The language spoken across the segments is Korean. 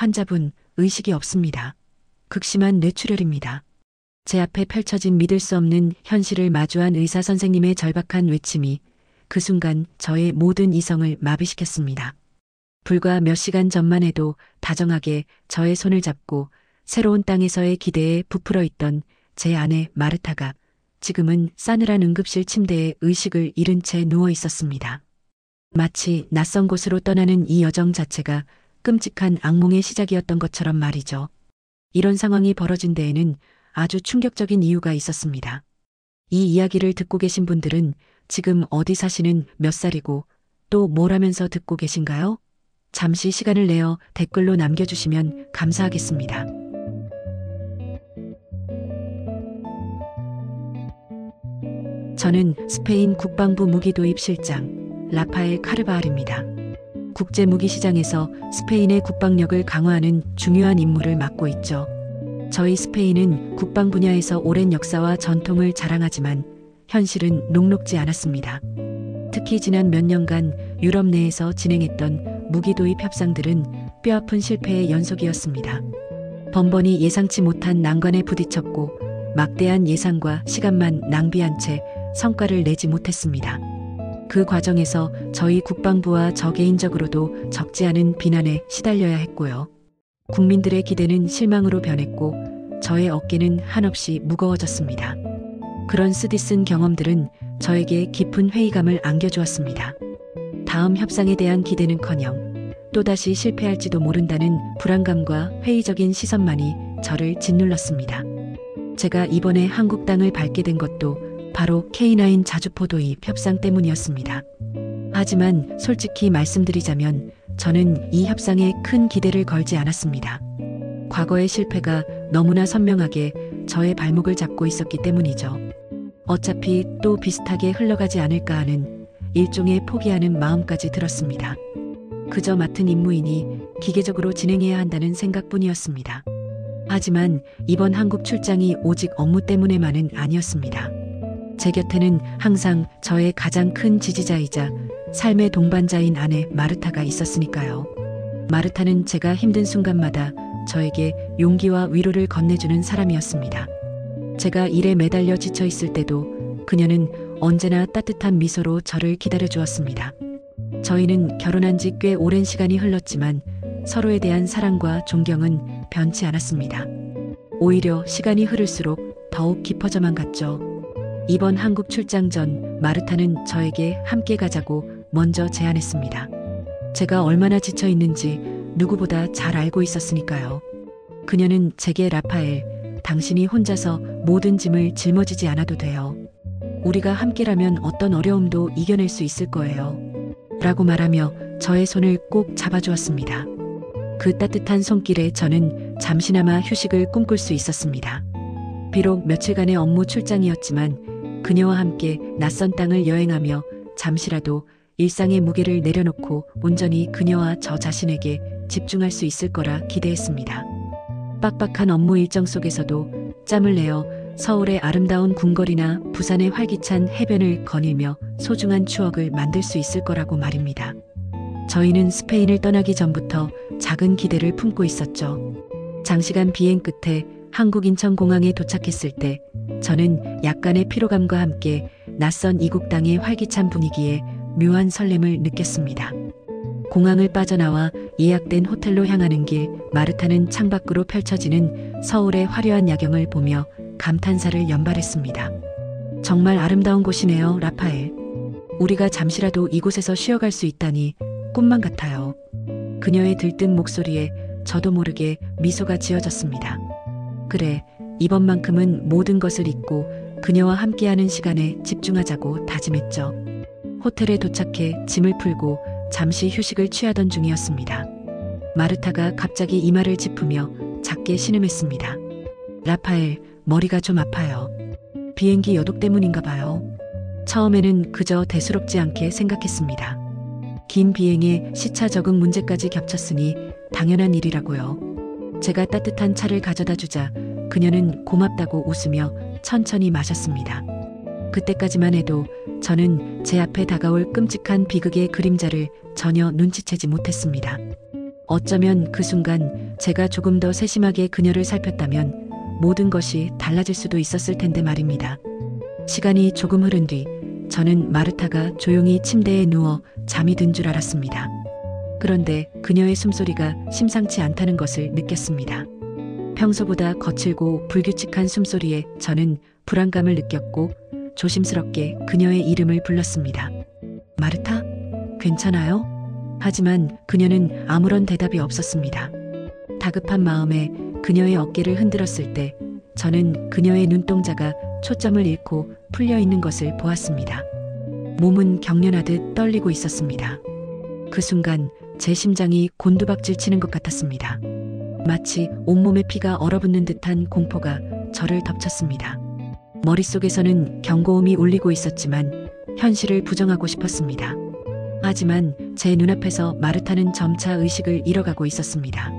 환자분, 의식이 없습니다. 극심한 뇌출혈입니다. 제 앞에 펼쳐진 믿을 수 없는 현실을 마주한 의사 선생님의 절박한 외침이 그 순간 저의 모든 이성을 마비시켰습니다. 불과 몇 시간 전만 해도 다정하게 저의 손을 잡고 새로운 땅에서의 기대에 부풀어 있던 제 아내 마르타가 지금은 싸늘한 응급실 침대에 의식을 잃은 채 누워 있었습니다. 마치 낯선 곳으로 떠나는 이 여정 자체가 끔찍한 악몽의 시작이었던 것처럼 말이죠. 이런 상황이 벌어진 데에는 아주 충격적인 이유가 있었습니다. 이 이야기를 듣고 계신 분들은 지금 어디 사시는 몇 살이고 또 뭘 하면서 듣고 계신가요? 잠시 시간을 내어 댓글로 남겨주시면 감사하겠습니다. 저는 스페인 국방부 무기도입 실장 라파엘 카르바알입니다. 국제 무기시장에서 스페인의 국방력을 강화하는 중요한 임무를 맡고 있죠. 저희 스페인은 국방 분야에서 오랜 역사와 전통을 자랑하지만 현실은 녹록지 않았습니다. 특히 지난 몇 년간 유럽 내에서 진행했던 무기도입 협상들은 뼈아픈 실패의 연속이었습니다. 번번이 예상치 못한 난관에 부딪혔고 막대한 예산과 시간만 낭비한 채 성과를 내지 못했습니다. 그 과정에서 저희 국방부와 저 개인적으로도 적지 않은 비난에 시달려야 했고요. 국민들의 기대는 실망으로 변했고 저의 어깨는 한없이 무거워졌습니다. 그런 쓰디쓴 경험들은 저에게 깊은 회의감을 안겨주었습니다. 다음 협상에 대한 기대는커녕 또다시 실패할지도 모른다는 불안감과 회의적인 시선만이 저를 짓눌렀습니다. 제가 이번에 한국 땅을 밟게 된 것도 바로 K9 자주포 도입 협상 때문이었습니다. 하지만 솔직히 말씀드리자면 저는 이 협상에 큰 기대를 걸지 않았습니다. 과거의 실패가 너무나 선명하게 저의 발목을 잡고 있었기 때문이죠. 어차피 또 비슷하게 흘러가지 않을까 하는 일종의 포기하는 마음까지 들었습니다. 그저 맡은 임무이니 기계적으로 진행해야 한다는 생각뿐이었습니다. 하지만 이번 한국 출장이 오직 업무 때문에만은 아니었습니다. 제 곁에는 항상 저의 가장 큰 지지자이자 삶의 동반자인 아내 마르타가 있었으니까요. 마르타는 제가 힘든 순간마다 저에게 용기와 위로를 건네주는 사람이었습니다. 제가 일에 매달려 지쳐 있을 때도 그녀는 언제나 따뜻한 미소로 저를 기다려 주었습니다. 저희는 결혼한 지 꽤 오랜 시간이 흘렀지만 서로에 대한 사랑과 존경은 변치 않았습니다. 오히려 시간이 흐를수록 더욱 깊어져만 갔죠. 이번 한국 출장 전 마르타는 저에게 함께 가자고 먼저 제안했습니다. 제가 얼마나 지쳐 있는지 누구보다 잘 알고 있었으니까요. 그녀는 제게 라파엘, 당신이 혼자서 모든 짐을 짊어지지 않아도 돼요. 우리가 함께라면 어떤 어려움도 이겨낼 수 있을 거예요. 라고 말하며 저의 손을 꼭 잡아주었습니다. 그 따뜻한 손길에 저는 잠시나마 휴식을 꿈꿀 수 있었습니다. 비록 며칠간의 업무 출장이었지만 그녀와 함께 낯선 땅을 여행하며 잠시라도 일상의 무게를 내려놓고 온전히 그녀와 저 자신에게 집중할 수 있을 거라 기대했습니다. 빡빡한 업무 일정 속에서도 짬을 내어 서울의 아름다운 궁궐이나 부산의 활기찬 해변을 거닐며 소중한 추억을 만들 수 있을 거라고 말입니다. 저희는 스페인을 떠나기 전부터 작은 기대를 품고 있었죠. 장시간 비행 끝에 한국 인천공항에 도착했을 때 저는 약간의 피로감과 함께 낯선 이국 땅의 활기찬 분위기에 묘한 설렘을 느꼈습니다. 공항을 빠져나와 예약된 호텔로 향하는 길, 마르타는 창밖으로 펼쳐지는 서울의 화려한 야경을 보며 감탄사를 연발했습니다. 정말 아름다운 곳이네요, 라파엘. 우리가 잠시라도 이곳에서 쉬어갈 수 있다니 꿈만 같아요. 그녀의 들뜬 목소리에 저도 모르게 미소가 지어졌습니다. 그래, 이번만큼은 모든 것을 잊고 그녀와 함께하는 시간에 집중하자고 다짐했죠. 호텔에 도착해 짐을 풀고 잠시 휴식을 취하던 중이었습니다. 마르타가 갑자기 이마를 짚으며 작게 신음했습니다. 라파엘, 머리가 좀 아파요. 비행기 여독 때문인가 봐요. 처음에는 그저 대수롭지 않게 생각했습니다. 긴 비행에 시차 적응 문제까지 겹쳤으니 당연한 일이라고요. 제가 따뜻한 차를 가져다 주자 그녀는 고맙다고 웃으며 천천히 마셨습니다. 그때까지만 해도 저는 제 앞에 다가올 끔찍한 비극의 그림자를 전혀 눈치채지 못했습니다. 어쩌면 그 순간 제가 조금 더 세심하게 그녀를 살폈다면 모든 것이 달라질 수도 있었을 텐데 말입니다. 시간이 조금 흐른 뒤 저는 마르타가 조용히 침대에 누워 잠이 든 줄 알았습니다. 그런데 그녀의 숨소리가 심상치 않다는 것을 느꼈습니다. 평소보다 거칠고 불규칙한 숨소리에 저는 불안감을 느꼈고 조심스럽게 그녀의 이름을 불렀습니다. 마르타? 괜찮아요? 하지만 그녀는 아무런 대답이 없었습니다. 다급한 마음에 그녀의 어깨를 흔들었을 때 저는 그녀의 눈동자가 초점을 잃고 풀려 있는 것을 보았습니다. 몸은 경련하듯 떨리고 있었습니다. 그 순간 제 심장이 곤두박질 치는 것 같았습니다. 마치 온몸에 피가 얼어붙는 듯한 공포가 저를 덮쳤습니다. 머릿속에서는 경고음이 울리고 있었지만 현실을 부정하고 싶었습니다. 하지만 제 눈앞에서 마르타는 점차 의식을 잃어가고 있었습니다.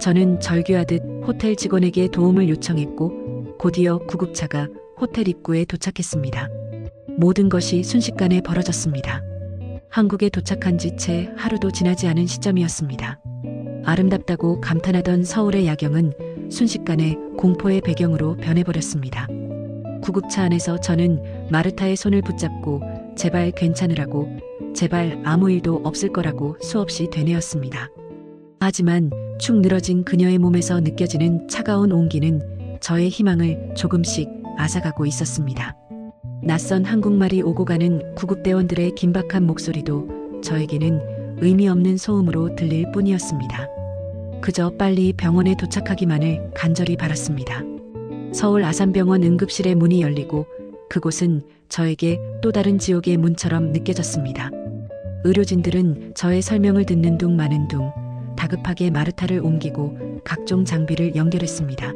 저는 절규하듯 호텔 직원에게 도움을 요청했고 곧이어 구급차가 호텔 입구에 도착했습니다. 모든 것이 순식간에 벌어졌습니다. 한국에 도착한 지 채 하루도 지나지 않은 시점이었습니다. 아름답다고 감탄하던 서울의 야경은 순식간에 공포의 배경으로 변해버렸습니다. 구급차 안에서 저는 마르타의 손을 붙잡고 제발 괜찮으라고, 제발 아무 일도 없을 거라고 수없이 되뇌었습니다. 하지만 축 늘어진 그녀의 몸에서 느껴지는 차가운 온기는 저의 희망을 조금씩 앗아가고 있었습니다. 낯선 한국말이 오고 가는 구급대원들의 긴박한 목소리도 저에게는 의미 없는 소음으로 들릴 뿐이었습니다. 그저 빨리 병원에 도착하기만을 간절히 바랐습니다. 서울 아산병원 응급실의 문이 열리고 그곳은 저에게 또 다른 지옥의 문처럼 느껴졌습니다. 의료진들은 저의 설명을 듣는 둥 마는 둥 다급하게 마르타를 옮기고 각종 장비를 연결했습니다.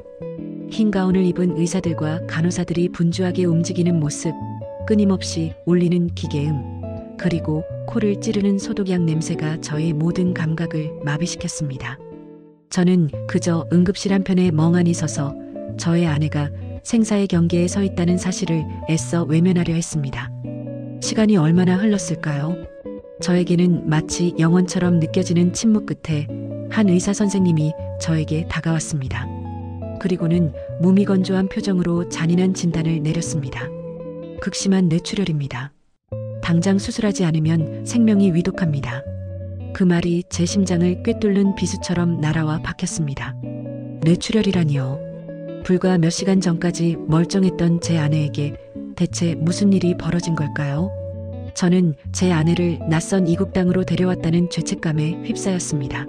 흰 가운을 입은 의사들과 간호사들이 분주하게 움직이는 모습, 끊임없이 울리는 기계음, 그리고 코를 찌르는 소독약 냄새가 저의 모든 감각을 마비시켰습니다. 저는 그저 응급실 한편에 멍하니 서서 저의 아내가 생사의 경계에 서 있다는 사실을 애써 외면하려 했습니다. 시간이 얼마나 흘렀을까요? 저에게는 마치 영원처럼 느껴지는 침묵 끝에 한 의사 선생님이 저에게 다가왔습니다. 그리고는 무미건조한 표정으로 잔인한 진단을 내렸습니다. 극심한 뇌출혈입니다. 당장 수술하지 않으면 생명이 위독합니다. 그 말이 제 심장을 꿰뚫는 비수처럼 날아와 박혔습니다. 뇌출혈이라니요. 불과 몇 시간 전까지 멀쩡했던 제 아내에게 대체 무슨 일이 벌어진 걸까요? 저는 제 아내를 낯선 이국 땅으로 데려왔다는 죄책감에 휩싸였습니다.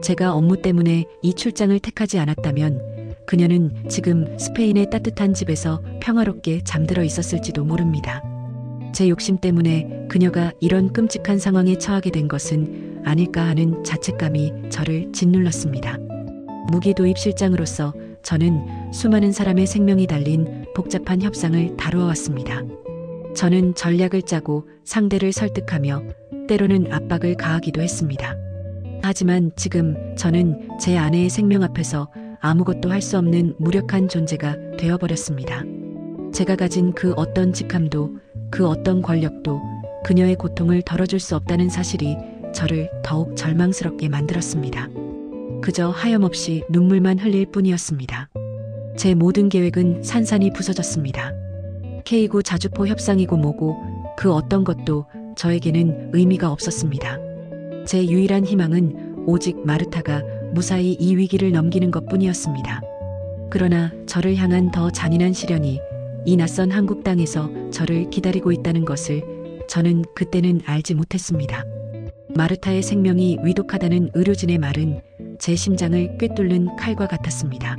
제가 업무 때문에 이 출장을 택하지 않았다면 그녀는 지금 스페인의 따뜻한 집에서 평화롭게 잠들어 있었을지도 모릅니다. 제 욕심 때문에 그녀가 이런 끔찍한 상황에 처하게 된 것은 아닐까 하는 자책감이 저를 짓눌렀습니다. 무기도입 실장으로서 저는 수많은 사람의 생명이 달린 복잡한 협상을 다루어 왔습니다. 저는 전략을 짜고 상대를 설득하며 때로는 압박을 가하기도 했습니다. 하지만 지금 저는 제 아내의 생명 앞에서 아무것도 할 수 없는 무력한 존재가 되어버렸습니다. 제가 가진 그 어떤 직함도 그 어떤 권력도 그녀의 고통을 덜어줄 수 없다는 사실이 저를 더욱 절망스럽게 만들었습니다. 그저 하염없이 눈물만 흘릴 뿐이었습니다. 제 모든 계획은 산산이 부서졌습니다. K9 자주포 협상이고 뭐고 그 어떤 것도 저에게는 의미가 없었습니다. 제 유일한 희망은 오직 마르타가 무사히 이 위기를 넘기는 것뿐이었습니다. 그러나 저를 향한 더 잔인한 시련이 이 낯선 한국 땅에서 저를 기다리고 있다는 것을 저는 그때는 알지 못했습니다. 마르타의 생명이 위독하다는 의료진의 말은 제 심장을 꿰뚫는 칼과 같았습니다.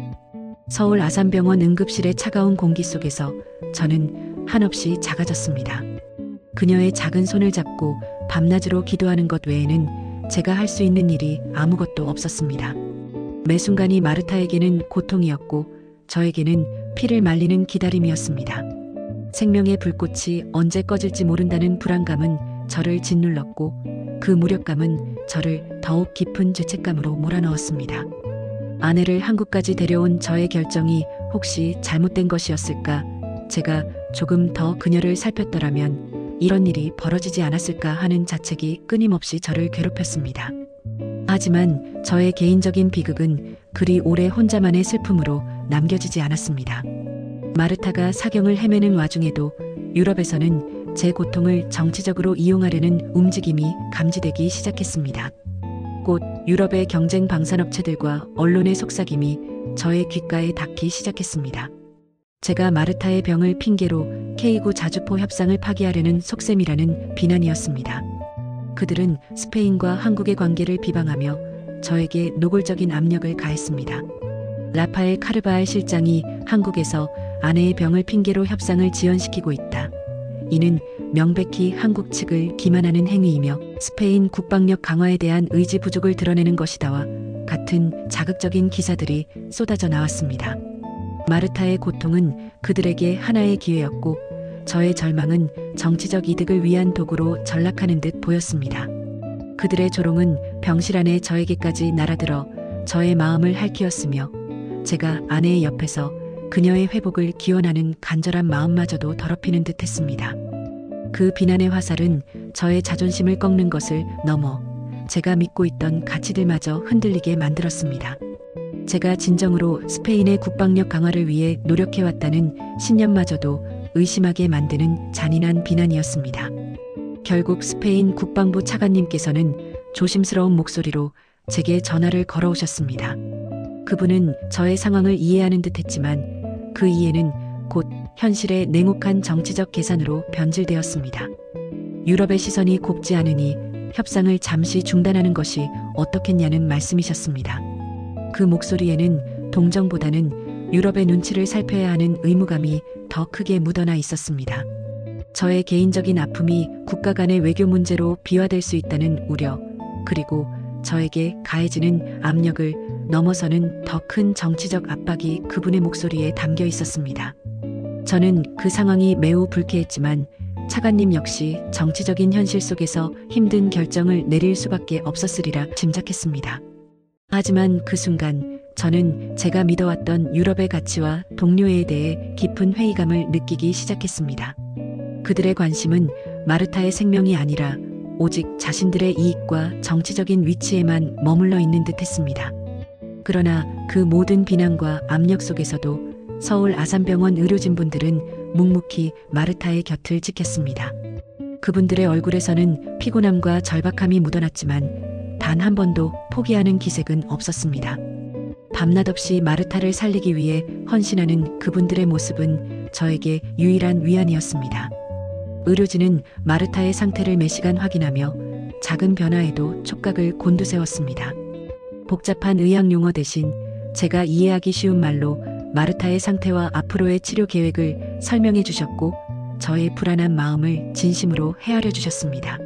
서울 아산병원 응급실의 차가운 공기 속에서 저는 한없이 작아졌습니다. 그녀의 작은 손을 잡고 밤낮으로 기도하는 것 외에는 제가 할 수 있는 일이 아무것도 없었습니다. 매 순간이 마르타에게는 고통이었고 저에게는 피를 말리는 기다림이었습니다. 생명의 불꽃이 언제 꺼질지 모른다는 불안감은 저를 짓눌렀고 그 무력감은 저를 더욱 깊은 죄책감으로 몰아넣었습니다. 아내를 한국까지 데려온 저의 결정이 혹시 잘못된 것이었을까? 제가 조금 더 그녀를 살폈더라면 이런 일이 벌어지지 않았을까 하는 자책이 끊임없이 저를 괴롭혔습니다. 하지만 저의 개인적인 비극은 그리 오래 혼자만의 슬픔으로 남겨지지 않았습니다. 마르타가 사경을 헤매는 와중에도 유럽에서는 제 고통을 정치적으로 이용하려는 움직임이 감지되기 시작했습니다. 곧 유럽의 경쟁 방산업체들과 언론의 속삭임이 저의 귓가에 닿기 시작했습니다. 제가 마르타의 병을 핑계로 K9 자주포 협상을 파기하려는 속셈이라는 비난이었습니다. 그들은 스페인과 한국의 관계를 비방하며 저에게 노골적인 압력을 가했습니다. 라파엘 카르바알 실장이 한국에서 아내의 병을 핑계로 협상을 지연시키고 있다. 이는 명백히 한국 측을 기만하는 행위이며 스페인 국방력 강화에 대한 의지 부족을 드러내는 것이다와 같은 자극적인 기사들이 쏟아져 나왔습니다. 마르타의 고통은 그들에게 하나의 기회였고 저의 절망은 정치적 이득을 위한 도구로 전락하는 듯 보였습니다. 그들의 조롱은 병실 안에 저에게까지 날아들어 저의 마음을 핥히었으며 제가 아내의 옆에서 그녀의 회복을 기원하는 간절한 마음마저도 더럽히는 듯 했습니다. 그 비난의 화살은 저의 자존심을 꺾는 것을 넘어 제가 믿고 있던 가치들마저 흔들리게 만들었습니다. 제가 진정으로 스페인의 국방력 강화를 위해 노력해왔다는 신념마저도 의심하게 만드는 잔인한 비난이었습니다. 결국 스페인 국방부 차관님께서는 조심스러운 목소리로 제게 전화를 걸어오셨습니다. 그분은 저의 상황을 이해하는 듯 했지만 그 이해는 곧 현실의 냉혹한 정치적 계산으로 변질되었습니다. 유럽의 시선이 곱지 않으니 협상을 잠시 중단하는 것이 어떻겠냐는 말씀이셨습니다. 그 목소리에는 동정보다는 유럽의 눈치를 살펴야 하는 의무감이 더 크게 묻어나 있었습니다. 저의 개인적인 아픔이 국가 간의 외교 문제로 비화될 수 있다는 우려, 그리고 저에게 가해지는 압력을 넘어서는 더 큰 정치적 압박이 그분의 목소리에 담겨 있었습니다. 저는 그 상황이 매우 불쾌했지만 차관님 역시 정치적인 현실 속에서 힘든 결정을 내릴 수밖에 없었으리라 짐작했습니다. 하지만 그 순간 저는 제가 믿어왔던 유럽의 가치와 동료에 대해 깊은 회의감을 느끼기 시작했습니다. 그들의 관심은 마르타의 생명이 아니라 오직 자신들의 이익과 정치적인 위치에만 머물러 있는 듯했습니다. 그러나 그 모든 비난과 압력 속에서도 서울 아산병원 의료진분들은 묵묵히 마르타의 곁을 지켰습니다. 그분들의 얼굴에서는 피곤함과 절박함이 묻어났지만 단 한 번도 포기하는 기색은 없었습니다. 밤낮 없이 마르타를 살리기 위해 헌신하는 그분들의 모습은 저에게 유일한 위안이었습니다. 의료진은 마르타의 상태를 매시간 확인하며 작은 변화에도 촉각을 곤두세웠습니다. 복잡한 의학 용어 대신 제가 이해하기 쉬운 말로 마르타의 상태와 앞으로의 치료 계획을 설명해 주셨고 저의 불안한 마음을 진심으로 헤아려 주셨습니다.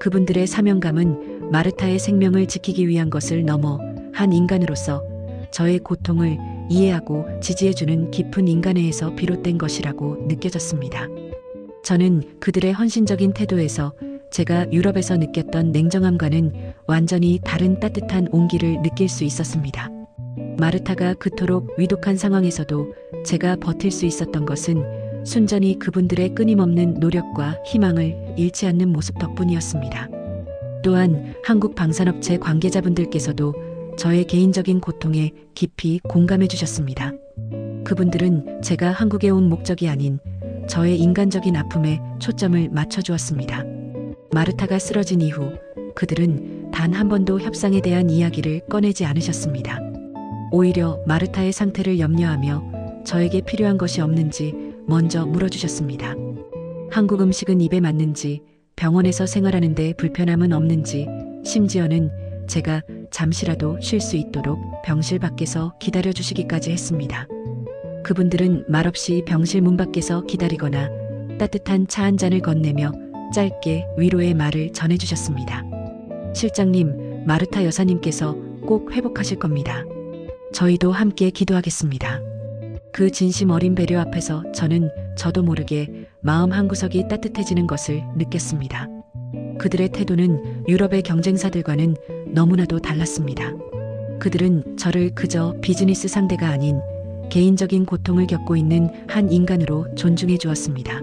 그분들의 사명감은 마르타의 생명을 지키기 위한 것을 넘어 한 인간으로서 저의 고통을 이해하고 지지해주는 깊은 인간애에서 비롯된 것이라고 느껴졌습니다. 저는 그들의 헌신적인 태도에서 제가 유럽에서 느꼈던 냉정함과는 완전히 다른 따뜻한 온기를 느낄 수 있었습니다. 마르타가 그토록 위독한 상황에서도 제가 버틸 수 있었던 것은 순전히 그분들의 끊임없는 노력과 희망을 잃지 않는 모습 덕분이었습니다. 또한 한국 방산업체 관계자분들께서도 저의 개인적인 고통에 깊이 공감해 주셨습니다. 그분들은 제가 한국에 온 목적이 아닌 저의 인간적인 아픔에 초점을 맞춰주었습니다. 마르타가 쓰러진 이후 그들은 단 한 번도 협상에 대한 이야기를 꺼내지 않으셨습니다. 오히려 마르타의 상태를 염려하며 저에게 필요한 것이 없는지 먼저 물어주셨습니다. 한국 음식은 입에 맞는지, 병원에서 생활하는데 불편함은 없는지, 심지어는 제가 잠시라도 쉴 수 있도록 병실 밖에서 기다려주시기까지 했습니다. 그분들은 말없이 병실 문 밖에서 기다리거나 따뜻한 차 한 잔을 건네며 짧게 위로의 말을 전해주셨습니다. 실장님, 마르타 여사님께서 꼭 회복하실 겁니다. 저희도 함께 기도하겠습니다. 그 진심 어린 배려 앞에서 저는 저도 모르게 마음 한구석이 따뜻해지는 것을 느꼈습니다. 그들의 태도는 유럽의 경쟁사들과는 너무나도 달랐습니다. 그들은 저를 그저 비즈니스 상대가 아닌 개인적인 고통을 겪고 있는 한 인간으로 존중해 주었습니다.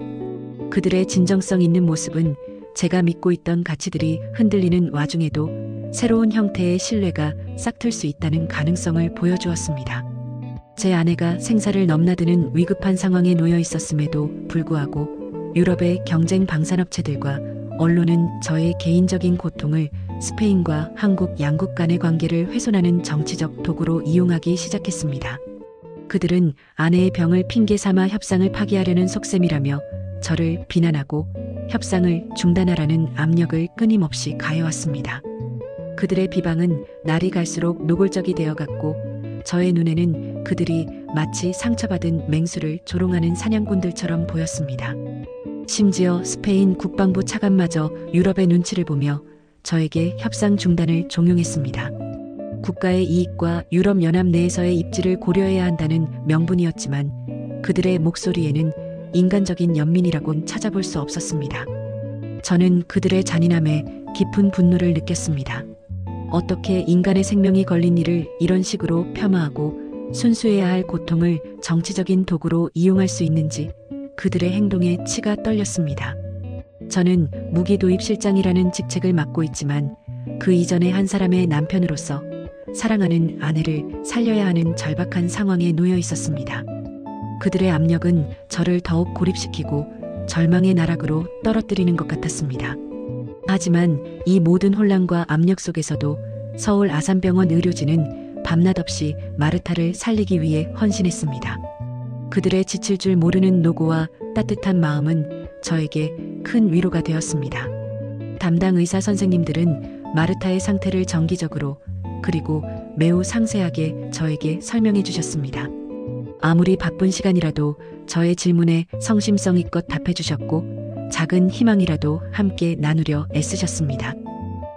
그들의 진정성 있는 모습은 제가 믿고 있던 가치들이 흔들리는 와중에도 새로운 형태의 신뢰가 싹틀 수 있다는 가능성을 보여주었습니다. 제 아내가 생사를 넘나드는 위급한 상황에 놓여 있었음에도 불구하고 유럽의 경쟁 방산업체들과 언론은 저의 개인적인 고통을 스페인과 한국 양국 간의 관계를 훼손하는 정치적 도구로 이용하기 시작했습니다. 그들은 아내의 병을 핑계 삼아 협상을 파기하려는 속셈이라며 저를 비난하고 협상을 중단하라는 압력을 끊임없이 가해왔습니다. 그들의 비방은 날이 갈수록 노골적이 되어갔고 저의 눈에는 그들이 마치 상처받은 맹수를 조롱하는 사냥꾼들처럼 보였습니다. 심지어 스페인 국방부 차관마저 유럽의 눈치를 보며 저에게 협상 중단을 종용했습니다. 국가의 이익과 유럽연합 내에서의 입지를 고려해야 한다는 명분이었지만 그들의 목소리에는 인간적인 연민이라곤 찾아볼 수 없었습니다. 저는 그들의 잔인함에 깊은 분노를 느꼈습니다. 어떻게 인간의 생명이 걸린 일을 이런 식으로 폄하하고 순수해야 할 고통을 정치적인 도구로 이용할 수 있는지 그들의 행동에 치가 떨렸습니다. 저는 무기 도입 실장이라는 직책을 맡고 있지만 그 이전에 한 사람의 남편으로서 사랑하는 아내를 살려야 하는 절박한 상황에 놓여 있었습니다. 그들의 압력은 저를 더욱 고립시키고 절망의 나락으로 떨어뜨리는 것 같았습니다. 하지만 이 모든 혼란과 압력 속에서도 서울 아산병원 의료진은 밤낮 없이 마르타를 살리기 위해 헌신했습니다. 그들의 지칠 줄 모르는 노고와 따뜻한 마음은 저에게 큰 위로가 되었습니다. 담당 의사 선생님들은 마르타의 상태를 정기적으로 그리고 매우 상세하게 저에게 설명해 주셨습니다. 아무리 바쁜 시간이라도 저의 질문에 성심성의껏 답해 주셨고 작은 희망이라도 함께 나누려 애쓰셨습니다.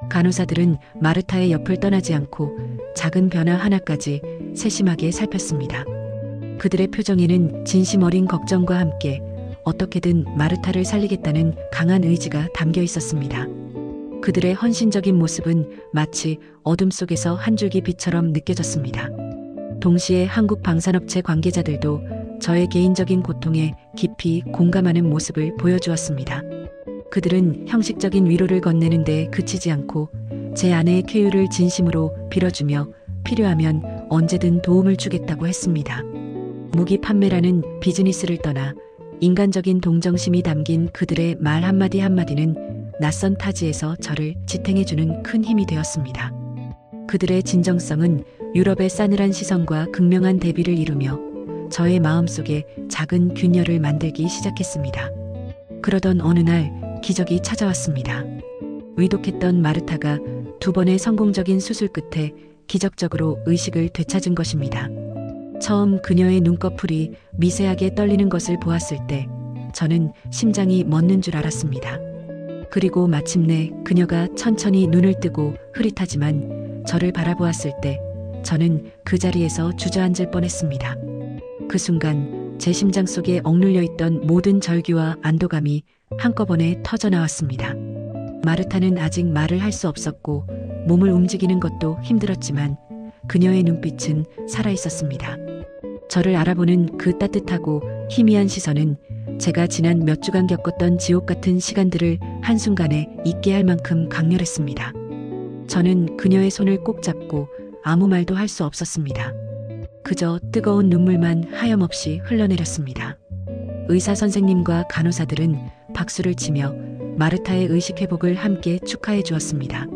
간호사들은 마르타의 옆을 떠나지 않고 작은 변화 하나까지 세심하게 살폈습니다. 그들의 표정에는 진심 어린 걱정과 함께 어떻게든 마르타를 살리겠다는 강한 의지가 담겨 있었습니다. 그들의 헌신적인 모습은 마치 어둠 속에서 한 줄기 빛처럼 느껴졌습니다. 동시에 한국 방산업체 관계자들도 저의 개인적인 고통에 깊이 공감하는 모습을 보여주었습니다. 그들은 형식적인 위로를 건네는 데 그치지 않고 제 아내의 쾌유를 진심으로 빌어주며 필요하면 언제든 도움을 주겠다고 했습니다. 무기 판매라는 비즈니스를 떠나 인간적인 동정심이 담긴 그들의 말 한마디 한마디는 낯선 타지에서 저를 지탱해주는 큰 힘이 되었습니다. 그들의 진정성은 유럽의 싸늘한 시선과 극명한 대비를 이루며 저의 마음속에 작은 균열을 만들기 시작했습니다. 그러던 어느 날 기적이 찾아왔습니다. 위독했던 마르타가 2번의 성공적인 수술 끝에 기적적으로 의식을 되찾은 것입니다. 처음 그녀의 눈꺼풀이 미세하게 떨리는 것을 보았을 때 저는 심장이 멎는 줄 알았습니다. 그리고 마침내 그녀가 천천히 눈을 뜨고 흐릿하지만 저를 바라보았을 때 저는 그 자리에서 주저앉을 뻔했습니다. 그 순간 제 심장 속에 억눌려 있던 모든 절규와 안도감이 한꺼번에 터져나왔습니다. 마르타는 아직 말을 할 수 없었고 몸을 움직이는 것도 힘들었지만 그녀의 눈빛은 살아있었습니다. 저를 알아보는 그 따뜻하고 희미한 시선은 제가 지난 몇 주간 겪었던 지옥 같은 시간들을 한순간에 잊게 할 만큼 강렬했습니다. 저는 그녀의 손을 꼭 잡고 아무 말도 할 수 없었습니다. 그저 뜨거운 눈물만 하염없이 흘러내렸습니다. 의사 선생님과 간호사들은 박수를 치며 마르타의 의식 회복을 함께 축하해 주었습니다.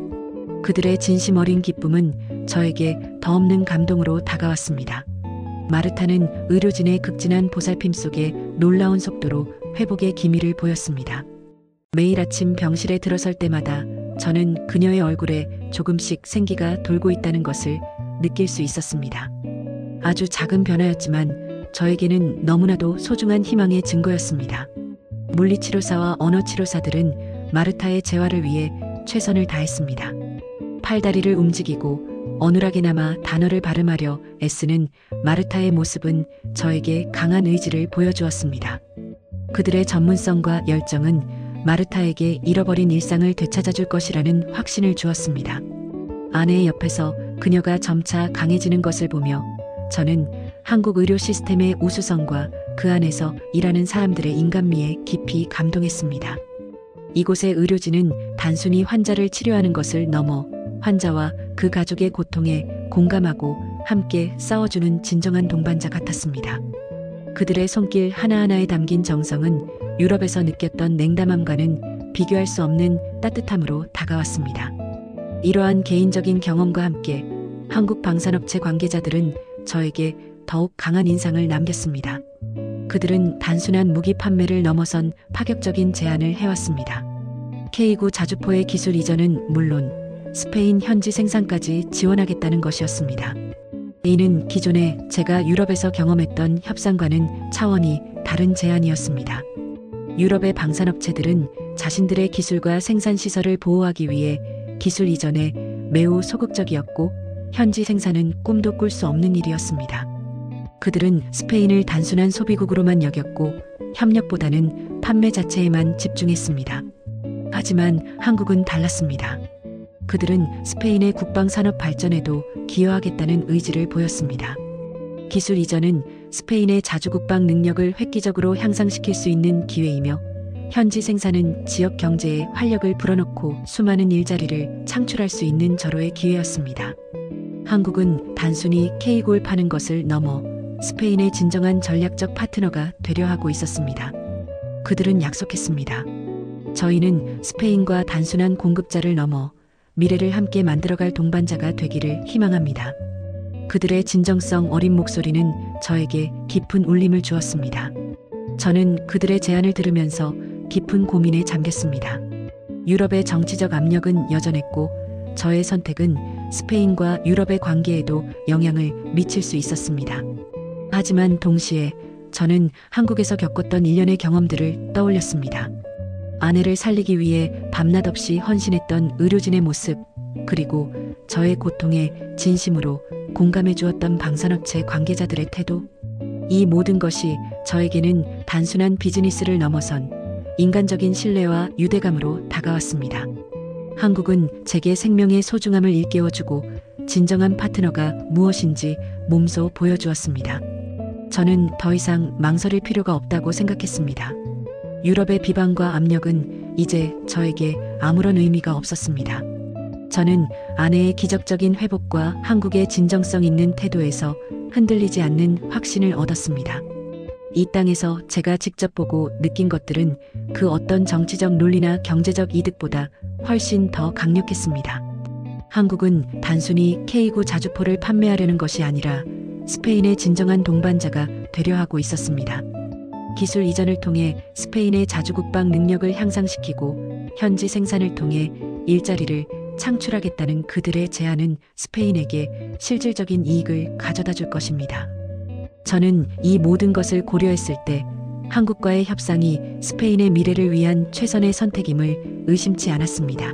그들의 진심 어린 기쁨은 저에게 더없는 감동으로 다가왔습니다. 마르타는 의료진의 극진한 보살핌 속에 놀라운 속도로 회복의 기미를 보였습니다. 매일 아침 병실에 들어설 때마다 저는 그녀의 얼굴에 조금씩 생기가 돌고 있다는 것을 느낄 수 있었습니다. 아주 작은 변화였지만 저에게는 너무나도 소중한 희망의 증거였습니다. 물리치료사와 언어치료사들은 마르타의 재활을 위해 최선을 다했습니다. 팔다리를 움직이고 어눌하게나마 단어를 발음하려 애쓰는 마르타의 모습은 저에게 강한 의지를 보여주었습니다. 그들의 전문성과 열정은 마르타에게 잃어버린 일상을 되찾아줄 것이라는 확신을 주었습니다. 아내의 옆에서 그녀가 점차 강해지는 것을 보며 저는 한국 의료 시스템의 우수성과 그 안에서 일하는 사람들의 인간미에 깊이 감동했습니다. 이곳의 의료진은 단순히 환자를 치료하는 것을 넘어 환자와 그 가족의 고통에 공감하고 함께 싸워주는 진정한 동반자 같았습니다. 그들의 손길 하나하나에 담긴 정성은 유럽에서 느꼈던 냉담함과는 비교할 수 없는 따뜻함으로 다가왔습니다. 이러한 개인적인 경험과 함께 한국 방산업체 관계자들은 저에게 더욱 강한 인상을 남겼습니다. 그들은 단순한 무기 판매를 넘어선 파격적인 제안을 해왔습니다. K9 자주포의 기술 이전은 물론 스페인 현지 생산까지 지원하겠다는 것이었습니다. 이는 기존에 제가 유럽에서 경험했던 협상과는 차원이 다른 제안이었습니다. 유럽의 방산업체들은 자신들의 기술과 생산시설을 보호하기 위해 기술 이전에 매우 소극적이었고 현지 생산은 꿈도 꿀 수 없는 일이었습니다. 그들은 스페인을 단순한 소비국으로만 여겼고 협력보다는 판매 자체에만 집중했습니다. 하지만 한국은 달랐습니다. 그들은 스페인의 국방산업 발전에도 기여하겠다는 의지를 보였습니다. 기술 이전은 스페인의 자주국방 능력을 획기적으로 향상시킬 수 있는 기회이며 현지 생산은 지역 경제에 활력을 불어넣고 수많은 일자리를 창출할 수 있는 절호의 기회였습니다. 한국은 단순히 K9를 파는 것을 넘어 스페인의 진정한 전략적 파트너가 되려 하고 있었습니다. 그들은 약속했습니다. 저희는 스페인과 단순한 공급자를 넘어 미래를 함께 만들어갈 동반자가 되기를 희망합니다. 그들의 진정성 어린 목소리는 저에게 깊은 울림을 주었습니다. 저는 그들의 제안을 들으면서 깊은 고민에 잠겼습니다. 유럽의 정치적 압력은 여전했고 저의 선택은 스페인과 유럽의 관계에도 영향을 미칠 수 있었습니다. 하지만 동시에 저는 한국에서 겪었던 일련의 경험들을 떠올렸습니다. 아내를 살리기 위해 밤낮 없이 헌신했던 의료진의 모습, 그리고 저의 고통에 진심으로 공감해 주었던 방산업체 관계자들의 태도. 이 모든 것이 저에게는 단순한 비즈니스를 넘어선 인간적인 신뢰와 유대감으로 다가왔습니다. 한국은 제게 생명의 소중함을 일깨워주고 진정한 파트너가 무엇인지 몸소 보여주었습니다. 저는 더 이상 망설일 필요가 없다고 생각했습니다. 유럽의 비방과 압력은 이제 저에게 아무런 의미가 없었습니다. 저는 아내의 기적적인 회복과 한국의 진정성 있는 태도에서 흔들리지 않는 확신을 얻었습니다. 이 땅에서 제가 직접 보고 느낀 것들은 그 어떤 정치적 논리나 경제적 이득보다 훨씬 더 강력했습니다. 한국은 단순히 K9 자주포를 판매하려는 것이 아니라 스페인의 진정한 동반자가 되려 하고 있었습니다. 기술 이전을 통해 스페인의 자주국방 능력을 향상시키고 현지 생산을 통해 일자리를 창출하겠다는 그들의 제안은 스페인에게 실질적인 이익을 가져다 줄 것입니다. 저는 이 모든 것을 고려했을 때 한국과의 협상이 스페인의 미래를 위한 최선의 선택임을 의심치 않았습니다.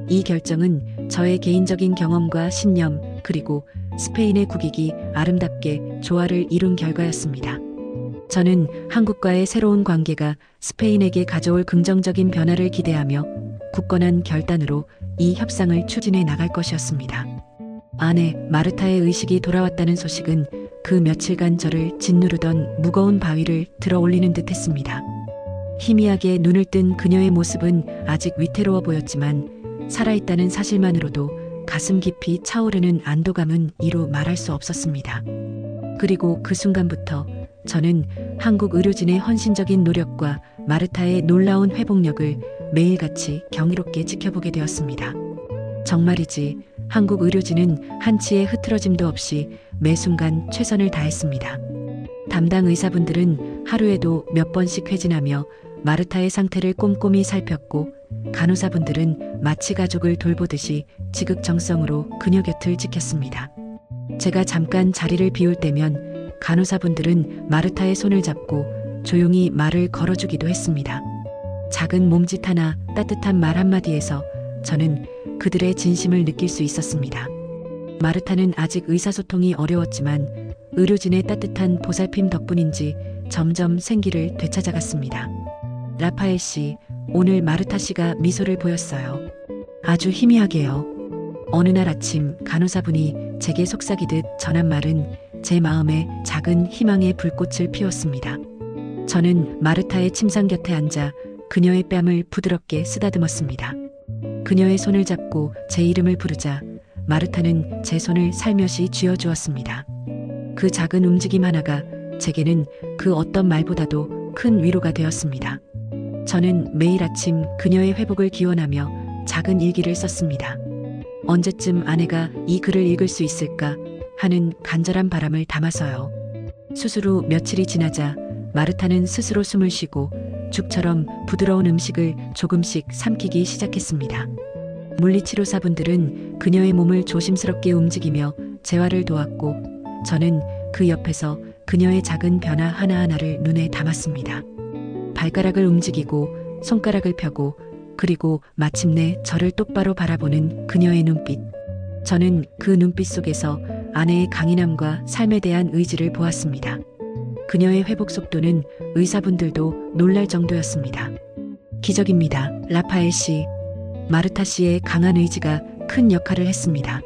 이 결정은 저의 개인적인 경험과 신념, 그리고 스페인의 국익이 아름답게 조화를 이룬 결과였습니다. 저는 한국과의 새로운 관계가 스페인에게 가져올 긍정적인 변화를 기대하며 굳건한 결단으로 이 협상을 추진해 나갈 것이었습니다. 아내 마르타의 의식이 돌아왔다는 소식은 그 며칠간 저를 짓누르던 무거운 바위를 들어 올리는 듯 했습니다. 희미하게 눈을 뜬 그녀의 모습은 아직 위태로워 보였지만 살아있다는 사실만으로도 가슴 깊이 차오르는 안도감은 이루 말할 수 없었습니다. 그리고 그 순간부터 저는 한국 의료진의 헌신적인 노력과 마르타의 놀라운 회복력을 매일같이 경이롭게 지켜보게 되었습니다. 정말이지 한국 의료진은 한치의 흐트러짐도 없이 매 순간 최선을 다했습니다. 담당 의사분들은 하루에도 몇 번씩 회진하며 마르타의 상태를 꼼꼼히 살폈고 간호사분들은 마치 가족을 돌보듯이 지극정성으로 그녀 곁을 지켰습니다. 제가 잠깐 자리를 비울 때면 간호사분들은 마르타의 손을 잡고 조용히 말을 걸어주기도 했습니다. 작은 몸짓 하나, 따뜻한 말 한마디에서 저는 그들의 진심을 느낄 수 있었습니다. 마르타는 아직 의사소통이 어려웠지만 의료진의 따뜻한 보살핌 덕분인지 점점 생기를 되찾아갔습니다. 라파엘 씨, 오늘 마르타 씨가 미소를 보였어요. 아주 희미하게요. 어느 날 아침 간호사분이 제게 속삭이듯 전한 말은 제 마음에 작은 희망의 불꽃을 피웠습니다. 저는 마르타의 침상 곁에 앉아 그녀의 뺨을 부드럽게 쓰다듬었습니다. 그녀의 손을 잡고 제 이름을 부르자 마르타는 제 손을 살며시 쥐어주었습니다. 그 작은 움직임 하나가 제게는 그 어떤 말보다도 큰 위로가 되었습니다. 저는 매일 아침 그녀의 회복을 기원하며 작은 일기를 썼습니다. 언제쯤 아내가 이 글을 읽을 수 있을까 하는 간절한 바람을 담아서요. 수술 후 며칠이 지나자 마르타는 스스로 숨을 쉬고 죽처럼 부드러운 음식을 조금씩 삼키기 시작했습니다. 물리치료사분들은 그녀의 몸을 조심스럽게 움직이며 재활을 도왔고 저는 그 옆에서 그녀의 작은 변화 하나하나를 눈에 담았습니다. 발가락을 움직이고 손가락을 펴고 그리고 마침내 저를 똑바로 바라보는 그녀의 눈빛. 저는 그 눈빛 속에서 아내의 강인함과 삶에 대한 의지를 보았습니다. 그녀의 회복 속도는 의사분들도 놀랄 정도였습니다. 기적입니다. 라파엘 씨. 마르타 씨의 강한 의지가 큰 역할을 했습니다.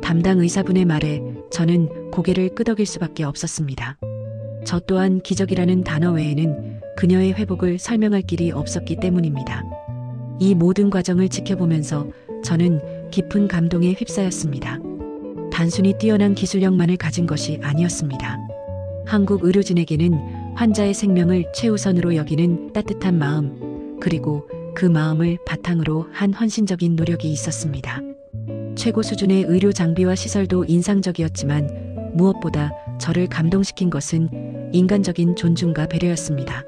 담당 의사분의 말에 저는 고개를 끄덕일 수밖에 없었습니다. 저 또한 기적이라는 단어 외에는 그녀의 회복을 설명할 길이 없었기 때문입니다. 이 모든 과정을 지켜보면서 저는 깊은 감동에 휩싸였습니다. 단순히 뛰어난 기술력만을 가진 것이 아니었습니다. 한국 의료진에게는 환자의 생명을 최우선으로 여기는 따뜻한 마음, 그리고 그 마음을 바탕으로 한 헌신적인 노력이 있었습니다. 최고 수준의 의료 장비와 시설도 인상적이었지만 무엇보다 저를 감동시킨 것은 인간적인 존중과 배려였습니다.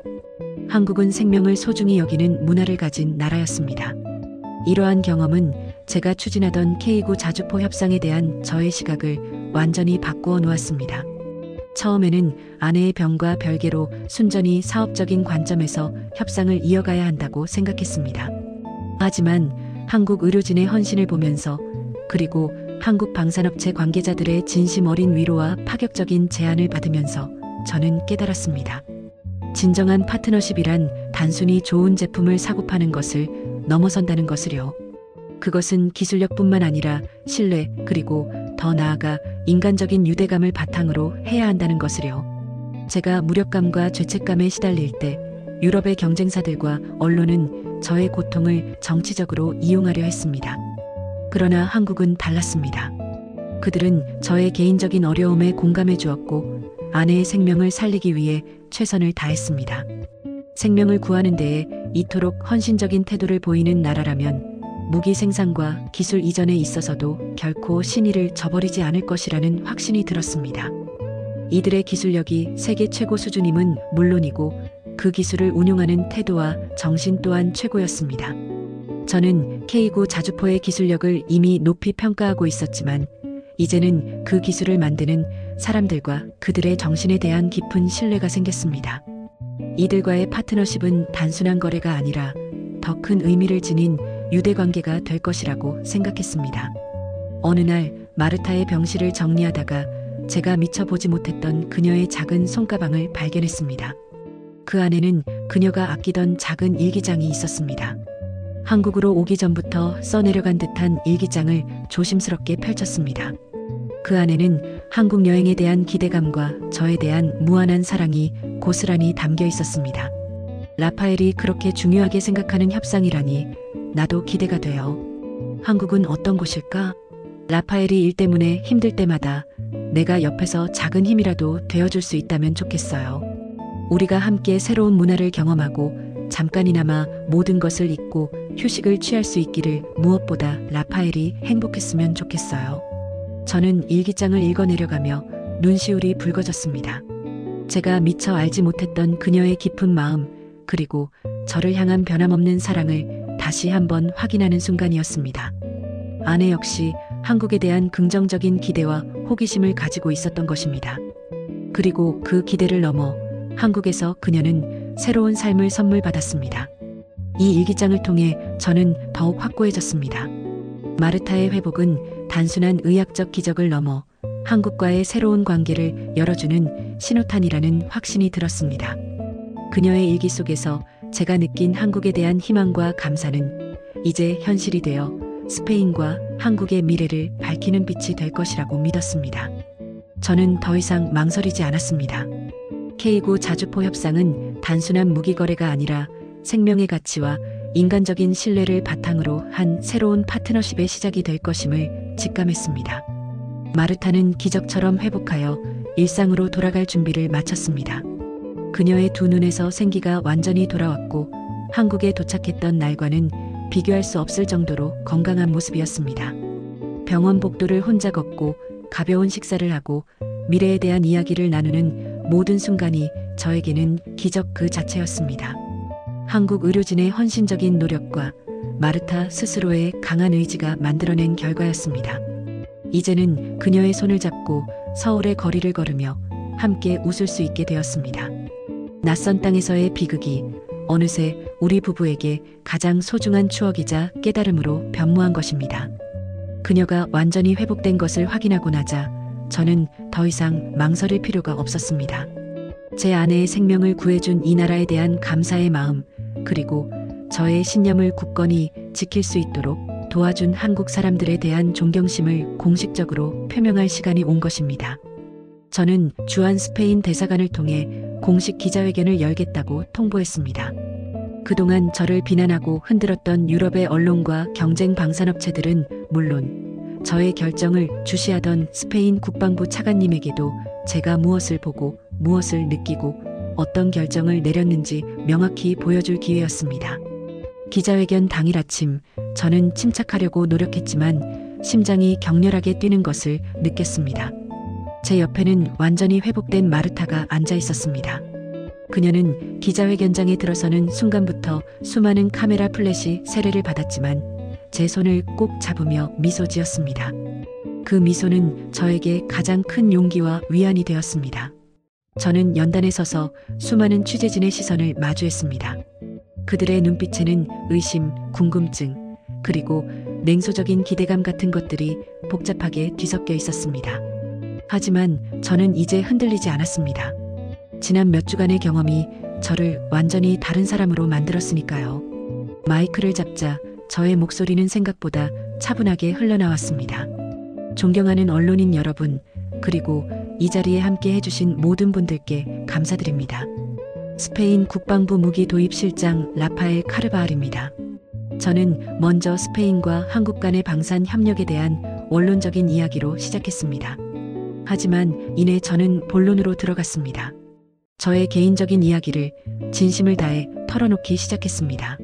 한국은 생명을 소중히 여기는 문화를 가진 나라였습니다. 이러한 경험은 제가 추진하던 K9 자주포 협상에 대한 저의 시각을 완전히 바꾸어 놓았습니다. 처음에는 아내의 병과 별개로 순전히 사업적인 관점에서 협상을 이어가야 한다고 생각했습니다. 하지만 한국 의료진의 헌신을 보면서 그리고 한국 방산업체 관계자들의 진심 어린 위로와 파격적인 제안을 받으면서 저는 깨달았습니다. 진정한 파트너십이란 단순히 좋은 제품을 사고 파는 것을 넘어선다는 것을요. 그것은 기술력뿐만 아니라 신뢰 그리고 더 나아가 인간적인 유대감을 바탕으로 해야 한다는 것을요. 제가 무력감과 죄책감에 시달릴 때 유럽의 경쟁사들과 언론은 저의 고통을 정치적으로 이용하려 했습니다. 그러나 한국은 달랐습니다. 그들은 저의 개인적인 어려움에 공감해 주었고 아내의 생명을 살리기 위해 최선을 다했습니다. 생명을 구하는 데에 이토록 헌신적인 태도를 보이는 나라라면 무기 생산과 기술 이전에 있어서도 결코 신의를 저버리지 않을 것이라는 확신이 들었습니다. 이들의 기술력이 세계 최고 수준임은 물론이고 그 기술을 운용하는 태도와 정신 또한 최고였습니다. 저는 K9 자주포의 기술력을 이미 높이 평가하고 있었지만 이제는 그 기술을 만드는 사람들과 그들의 정신에 대한 깊은 신뢰가 생겼습니다. 이들과의 파트너십은 단순한 거래가 아니라 더 큰 의미를 지닌 유대관계가 될 것이라고 생각했습니다. 어느 날 마르타의 병실을 정리하다가 제가 미처 보지 못했던 그녀의 작은 손가방을 발견했습니다. 그 안에는 그녀가 아끼던 작은 일기장이 있었습니다. 한국으로 오기 전부터 써내려간 듯한 일기장을 조심스럽게 펼쳤습니다. 그 안에는 한국 여행에 대한 기대감과 저에 대한 무한한 사랑이 고스란히 담겨 있었습니다. 라파엘이 그렇게 중요하게 생각하는 협상이라니 나도 기대가 돼요. 한국은 어떤 곳일까? 라파엘이 일 때문에 힘들 때마다 내가 옆에서 작은 힘이라도 되어줄 수 있다면 좋겠어요. 우리가 함께 새로운 문화를 경험하고 잠깐이나마 모든 것을 잊고 휴식을 취할 수 있기를 무엇보다 라파엘이 행복했으면 좋겠어요. 저는 일기장을 읽어내려가며 눈시울이 붉어졌습니다. 제가 미처 알지 못했던 그녀의 깊은 마음 그리고 저를 향한 변함없는 사랑을 다시 한번 확인하는 순간이었습니다. 아내 역시 한국에 대한 긍정적인 기대와 호기심을 가지고 있었던 것입니다. 그리고 그 기대를 넘어 한국에서 그녀는 새로운 삶을 선물 받았습니다. 이 일기장을 통해 저는 더욱 확고해졌습니다. 마르타의 회복은 단순한 의학적 기적을 넘어 한국과의 새로운 관계를 열어주는 신호탄이라는 확신이 들었습니다. 그녀의 일기 속에서 제가 느낀 한국에 대한 희망과 감사는 이제 현실이 되어 스페인과 한국의 미래를 밝히는 빛이 될 것이라고 믿었습니다. 저는 더 이상 망설이지 않았습니다. K9 자주포 협상은 단순한 무기 거래가 아니라 생명의 가치와 인간적인 신뢰를 바탕으로 한 새로운 파트너십의 시작이 될 것임을 직감했습니다. 마르타는 기적처럼 회복하여 일상으로 돌아갈 준비를 마쳤습니다. 그녀의 두 눈에서 생기가 완전히 돌아왔고 한국에 도착했던 날과는 비교할 수 없을 정도로 건강한 모습이었습니다. 병원 복도를 혼자 걷고 가벼운 식사를 하고 미래에 대한 이야기를 나누는 모든 순간이 저에게는 기적 그 자체였습니다. 한국 의료진의 헌신적인 노력과 마르타 스스로의 강한 의지가 만들어낸 결과였습니다. 이제는 그녀의 손을 잡고 서울의 거리를 걸으며 함께 웃을 수 있게 되었습니다. 낯선 땅에서의 비극이 어느새 우리 부부에게 가장 소중한 추억이자 깨달음으로 변모한 것입니다. 그녀가 완전히 회복된 것을 확인하고 나자 저는 더 이상 망설일 필요가 없었습니다. 제 아내의 생명을 구해준 이 나라에 대한 감사의 마음, 그리고 저의 신념을 굳건히 지킬 수 있도록 도와준 한국 사람들에 대한 존경심을 공식적으로 표명할 시간이 온 것입니다. 저는 주한 스페인 대사관을 통해 공식 기자회견을 열겠다고 통보했습니다. 그동안 저를 비난하고 흔들었던 유럽의 언론과 경쟁 방산업체들은 물론 저의 결정을 주시하던 스페인 국방부 차관님에게도 제가 무엇을 보고 무엇을 느끼고 어떤 결정을 내렸는지 명확히 보여줄 기회였습니다. 기자회견 당일 아침 저는 침착하려고 노력했지만 심장이 격렬하게 뛰는 것을 느꼈습니다. 제 옆에는 완전히 회복된 마르타가 앉아 있었습니다. 그녀는 기자회견장에 들어서는 순간부터 수많은 카메라 플래시 세례를 받았지만 제 손을 꼭 잡으며 미소 지었습니다. 그 미소는 저에게 가장 큰 용기와 위안이 되었습니다. 저는 연단에 서서 수많은 취재진의 시선을 마주했습니다. 그들의 눈빛에는 의심, 궁금증, 그리고 냉소적인 기대감 같은 것들이 복잡하게 뒤섞여 있었습니다. 하지만 저는 이제 흔들리지 않았습니다. 지난 몇 주간의 경험이 저를 완전히 다른 사람으로 만들었으니까요. 마이크를 잡자 저의 목소리는 생각보다 차분하게 흘러나왔습니다. 존경하는 언론인 여러분, 그리고 이 자리에 함께 해주신 모든 분들께 감사드립니다. 스페인 국방부 무기 도입 실장 라파엘 카르바알입니다. 저는 먼저 스페인과 한국 간의 방산 협력에 대한 원론적인 이야기로 시작했습니다. 하지만 이내 저는 본론으로 들어갔습니다. 저의 개인적인 이야기를 진심을 다해 털어놓기 시작했습니다.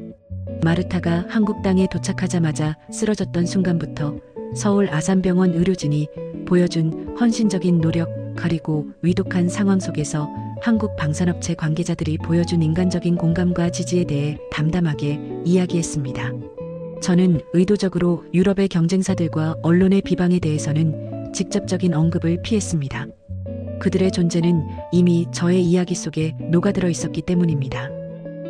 마르타가 한국 땅에 도착하자마자 쓰러졌던 순간부터 서울 아산병원 의료진이 보여준 헌신적인 노력, 그리고 위독한 상황 속에서 한국 방산업체 관계자들이 보여준 인간적인 공감과 지지에 대해 담담하게 이야기했습니다. 저는 의도적으로 유럽의 경쟁사들과 언론의 비방에 대해서는 직접적인 언급을 피했습니다. 그들의 존재는 이미 저의 이야기 속에 녹아들어 있었기 때문입니다.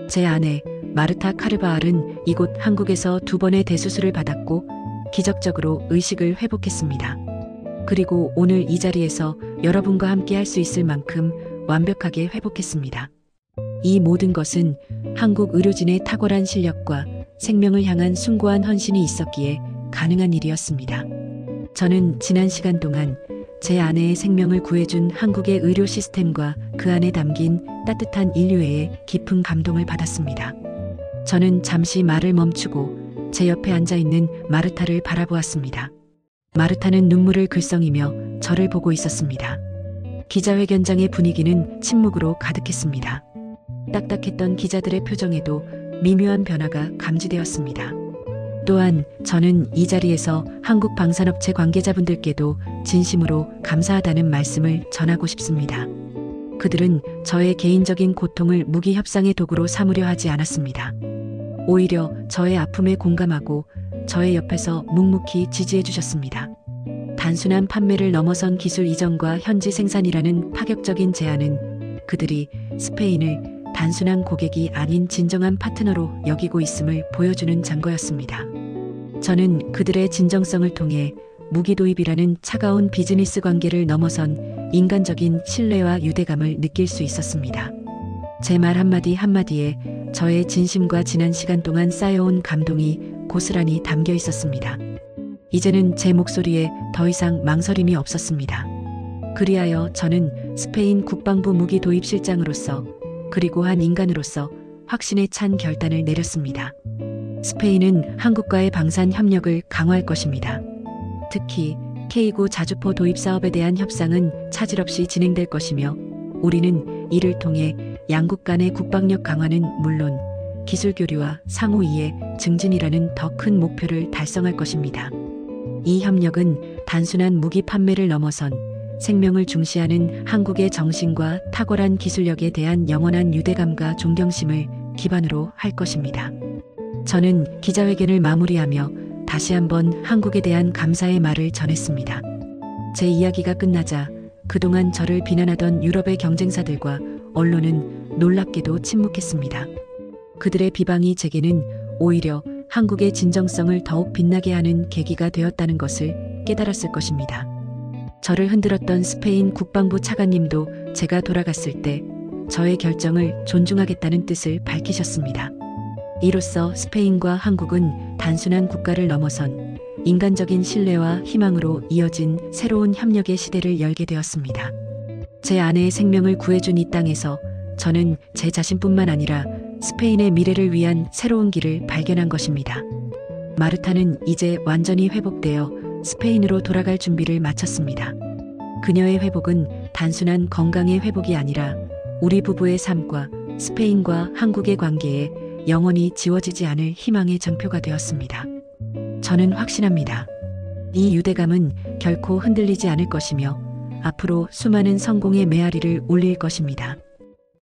제 아내 마르타 카르바알은 이곳 한국에서 2번의 대수술을 받았고 기적적으로 의식을 회복했습니다. 그리고 오늘 이 자리에서 여러분과 함께 할 수 있을 만큼 완벽하게 회복했습니다. 이 모든 것은 한국 의료진의 탁월한 실력과 생명을 향한 숭고한 헌신이 있었기에 가능한 일이었습니다. 저는 지난 시간 동안 제 아내의 생명을 구해준 한국의 의료 시스템과 그 안에 담긴 따뜻한 인류애에 깊은 감동을 받았습니다. 저는 잠시 말을 멈추고 제 옆에 앉아있는 마르타를 바라보았습니다. 마르타는 눈물을 글썽이며 저를 보고 있었습니다. 기자회견장의 분위기는 침묵으로 가득했습니다. 딱딱했던 기자들의 표정에도 미묘한 변화가 감지되었습니다. 또한 저는 이 자리에서 한국 방산업체 관계자분들께도 진심으로 감사하다는 말씀을 전하고 싶습니다. 그들은 저의 개인적인 고통을 무기 협상의 도구로 삼으려 하지 않았습니다. 오히려 저의 아픔에 공감하고 저의 옆에서 묵묵히 지지해 주셨습니다. 단순한 판매를 넘어선 기술 이전과 현지 생산이라는 파격적인 제안은 그들이 스페인을 단순한 고객이 아닌 진정한 파트너로 여기고 있음을 보여주는 증거였습니다. 저는 그들의 진정성을 통해 무기 도입이라는 차가운 비즈니스 관계를 넘어선 인간적인 신뢰와 유대감을 느낄 수 있었습니다. 제 말 한마디 한마디에 저의 진심과 지난 시간 동안 쌓여온 감동이 고스란히 담겨 있었습니다. 이제는 제 목소리에 더 이상 망설임이 없었습니다. 그리하여 저는 스페인 국방부 무기 도입 실장으로서 그리고 한 인간으로서 확신에 찬 결단을 내렸습니다. 스페인은 한국과의 방산 협력을 강화할 것입니다. 특히 K9 자주포 도입 사업에 대한 협상은 차질 없이 진행될 것이며 우리는 이를 통해 양국 간의 국방력 강화는 물론 기술 교류와 상호 이해 증진이라는 더 큰 목표를 달성할 것입니다. 이 협력은 단순한 무기 판매를 넘어선 생명을 중시하는 한국의 정신과 탁월한 기술력에 대한 영원한 유대감과 존경심을 기반으로 할 것입니다. 저는 기자회견을 마무리하며 다시 한번 한국에 대한 감사의 말을 전했습니다. 제 이야기가 끝나자 그동안 저를 비난하던 유럽의 경쟁사들과 언론은 놀랍게도 침묵했습니다. 그들의 비방이 제게는 오히려 한국의 진정성을 더욱 빛나게 하는 계기가 되었다는 것을 깨달았을 것입니다. 저를 흔들었던 스페인 국방부 차관님도 제가 돌아갔을 때 저의 결정을 존중하겠다는 뜻을 밝히셨습니다. 이로써 스페인과 한국은 단순한 국가를 넘어선 인간적인 신뢰와 희망으로 이어진 새로운 협력의 시대를 열게 되었습니다. 제 아내의 생명을 구해준 이 땅에서 저는 제 자신뿐만 아니라 스페인의 미래를 위한 새로운 길을 발견한 것입니다. 마르타는 이제 완전히 회복되어 스페인으로 돌아갈 준비를 마쳤습니다. 그녀의 회복은 단순한 건강의 회복이 아니라 우리 부부의 삶과 스페인과 한국의 관계에 영원히 지워지지 않을 희망의 전표가 되었습니다. 저는 확신합니다. 이 유대감은 결코 흔들리지 않을 것이며 앞으로 수많은 성공의 메아리를 올릴 것입니다.